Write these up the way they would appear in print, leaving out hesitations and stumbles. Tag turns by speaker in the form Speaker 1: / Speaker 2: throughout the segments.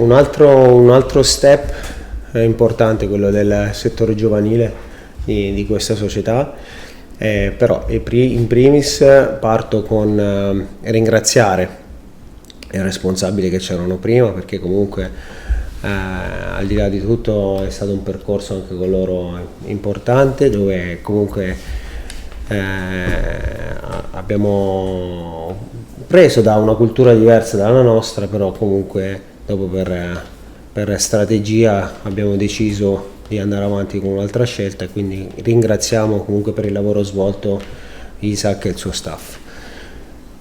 Speaker 1: un altro step importante, quello del settore giovanile di questa società, però in primis parto con ringraziare i responsabili che c'erano prima, perché comunque al di là di tutto è stato un percorso anche con loro importante, dove comunque abbiamo preso da una cultura diversa dalla nostra, però comunque dopo per strategia abbiamo deciso di andare avanti con un'altra scelta, e quindi ringraziamo comunque per il lavoro svolto Isaac e il suo staff.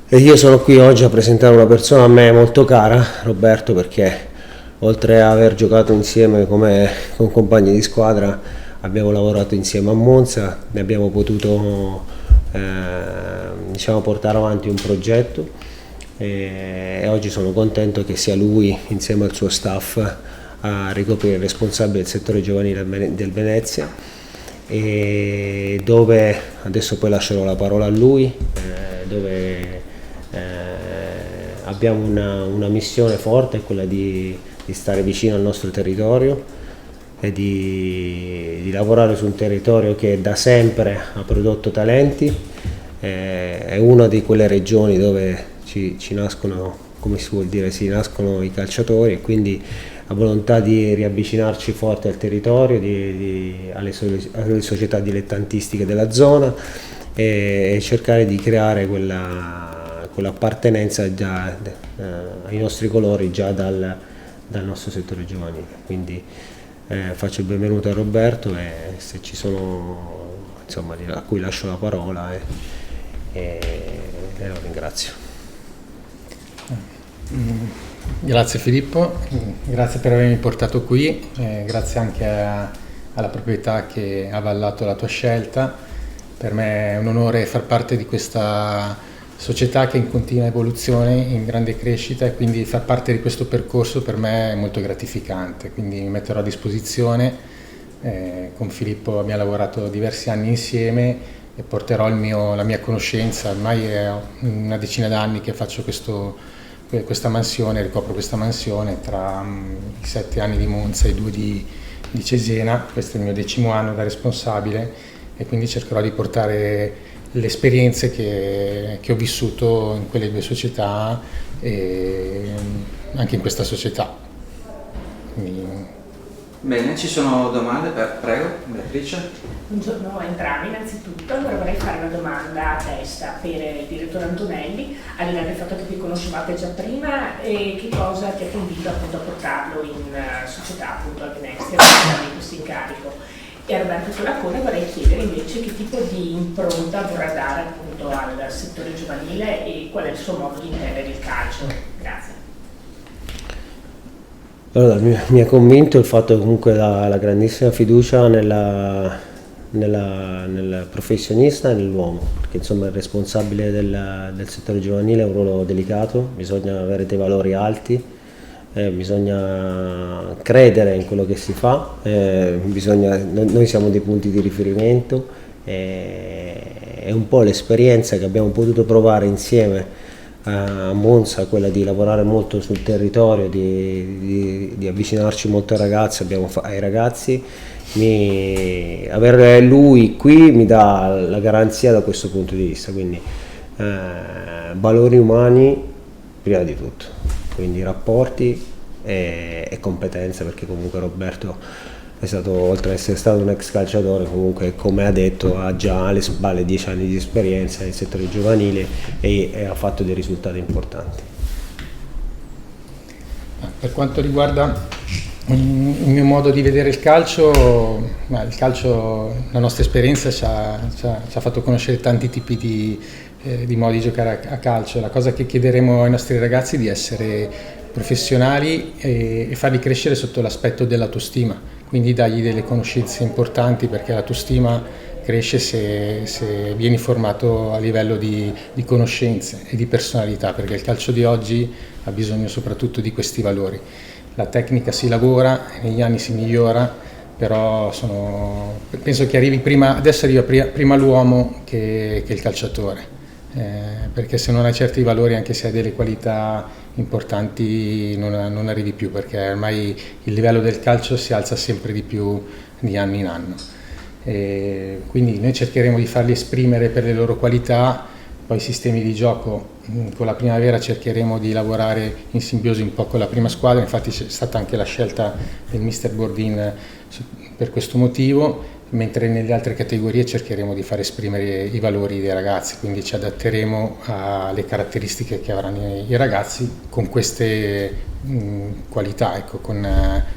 Speaker 1: E io sono qui oggi a presentare una persona a me molto cara, Roberto, perché oltre a aver giocato insieme con compagni di squadra, abbiamo lavorato insieme a Monza, ne abbiamo potuto portare avanti un progetto, e oggi sono contento che sia lui insieme al suo staff a ricoprire il responsabile del settore giovanile del Venezia, e dove adesso poi lascerò la parola a lui, dove abbiamo una missione forte, quella di stare vicino al nostro territorio e di lavorare su un territorio che da sempre ha prodotto talenti. È una di quelle regioni dove ci nascono, come si vuol dire, si nascono i calciatori, e quindi la volontà di riavvicinarci forte al territorio, alle società dilettantistiche della zona, e cercare di creare quell'appartenenza già ai nostri colori già dal nostro settore giovanile. Quindi faccio il benvenuto a Roberto, e se ci sono, a cui lascio la parola e lo ringrazio.
Speaker 2: Grazie Filippo, grazie per avermi portato qui, grazie anche alla proprietà che ha avallato la tua scelta. Per me è un onore far parte di questa società che è in continua evoluzione, in grande crescita, e quindi far parte di questo percorso per me è molto gratificante, quindi mi metterò a disposizione. Con Filippo abbiamo lavorato diversi anni insieme e porterò la mia conoscenza. Ormai è una decina d'anni che faccio questa mansione, ricopro questa mansione tra i 7 anni di Monza e i 2 di Cesena. Questo è il mio 10° anno da responsabile, e quindi cercherò di portare le esperienze che ho vissuto in quelle 2 società e anche in questa società.
Speaker 3: Bene, ci sono domande? Prego, Beatrice.
Speaker 4: Buongiorno a entrambi. Innanzitutto vorrei fare una domanda a testa per il direttore Antonelli, al di là del fatto che vi conoscevate già prima, e che cosa ti ha convinto appunto a portarlo in società, appunto a Venezia, in questo incarico. E a Roberto Colacone vorrei chiedere invece che tipo di impronta vorrà dare appunto al settore giovanile e qual è il suo modo di intendere il calcio. Grazie.
Speaker 1: Allora, mi ha convinto il fatto che comunque la grandissima fiducia nel professionista e nell'uomo, perché insomma il responsabile del settore giovanile è un ruolo delicato, bisogna avere dei valori alti, bisogna credere in quello che si fa, noi siamo dei punti di riferimento, è un po' l'esperienza che abbiamo potuto provare insieme a Monza, quella di lavorare molto sul territorio, di avvicinarci molto ai ragazzi. Avere lui qui mi dà la garanzia da questo punto di vista, quindi valori umani prima di tutto, quindi rapporti e competenze, perché comunque Roberto è stato, oltre ad essere stato un ex calciatore, comunque come ha detto ha già alle spalle 10 anni di esperienza nel settore giovanile e ha fatto dei risultati importanti.
Speaker 2: Per quanto riguarda il mio modo di vedere il calcio, la nostra esperienza ci ha fatto conoscere tanti tipi di modi di giocare a calcio. La cosa che chiederemo ai nostri ragazzi è di essere professionali e farli crescere sotto l'aspetto dell'autostima, quindi dargli delle conoscenze importanti, perché l'autostima cresce se vieni formato a livello di conoscenze e di personalità, perché il calcio di oggi ha bisogno soprattutto di questi valori. La tecnica si lavora, negli anni si migliora, però penso che adesso arriva prima l'uomo che il calciatore. perché se non hai certi valori, anche se hai delle qualità importanti, non arrivi più, perché ormai il livello del calcio si alza sempre di più di anno in anno. Quindi noi cercheremo di farli esprimere per le loro qualità. Poi i sistemi di gioco con la primavera cercheremo di lavorare in simbiosi un po' con la prima squadra, infatti c'è stata anche la scelta del mister Bordin per questo motivo, mentre nelle altre categorie cercheremo di far esprimere i valori dei ragazzi, quindi ci adatteremo alle caratteristiche che avranno i ragazzi con queste qualità, ecco, con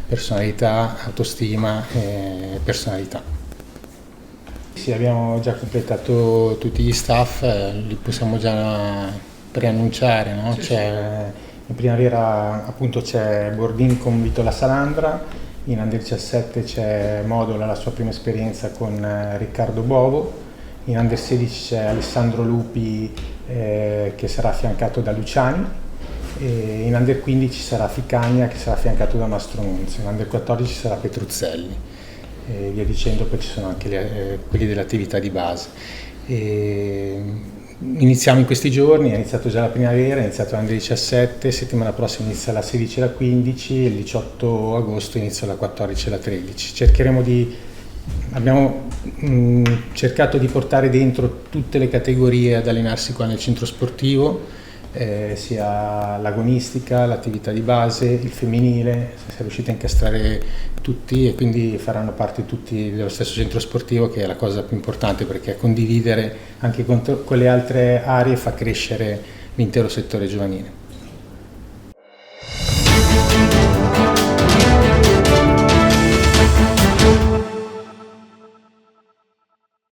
Speaker 2: personalità, autostima e personalità. Sì, abbiamo già completato tutti gli staff, li possiamo già preannunciare, no?
Speaker 3: Sì,
Speaker 2: In primavera appunto c'è Bordin con Vitola Salandra, in Under 17 c'è Modola, la sua prima esperienza con Riccardo Bovo, in Under 16 c'è Alessandro Lupi che sarà affiancato da Luciani, e in Under 15 sarà Ficagna che sarà affiancato da Mastro Nunzio, in Under 14 sarà Petruzzelli. E via dicendo, poi ci sono anche quelli dell'attività di base. Iniziamo in questi giorni, è iniziato già la primavera, è iniziato l'Under 17, settimana prossima inizia la 16 e la 15, e il 18 agosto inizia la 14 e la 13. Abbiamo cercato di portare dentro tutte le categorie ad allenarsi qua nel centro sportivo, sia l'agonistica, l'attività di base, il femminile, siamo riusciti a incastrare tutti e quindi faranno parte tutti dello stesso centro sportivo, che è la cosa più importante, perché condividere anche con le altre aree fa crescere l'intero settore giovanile.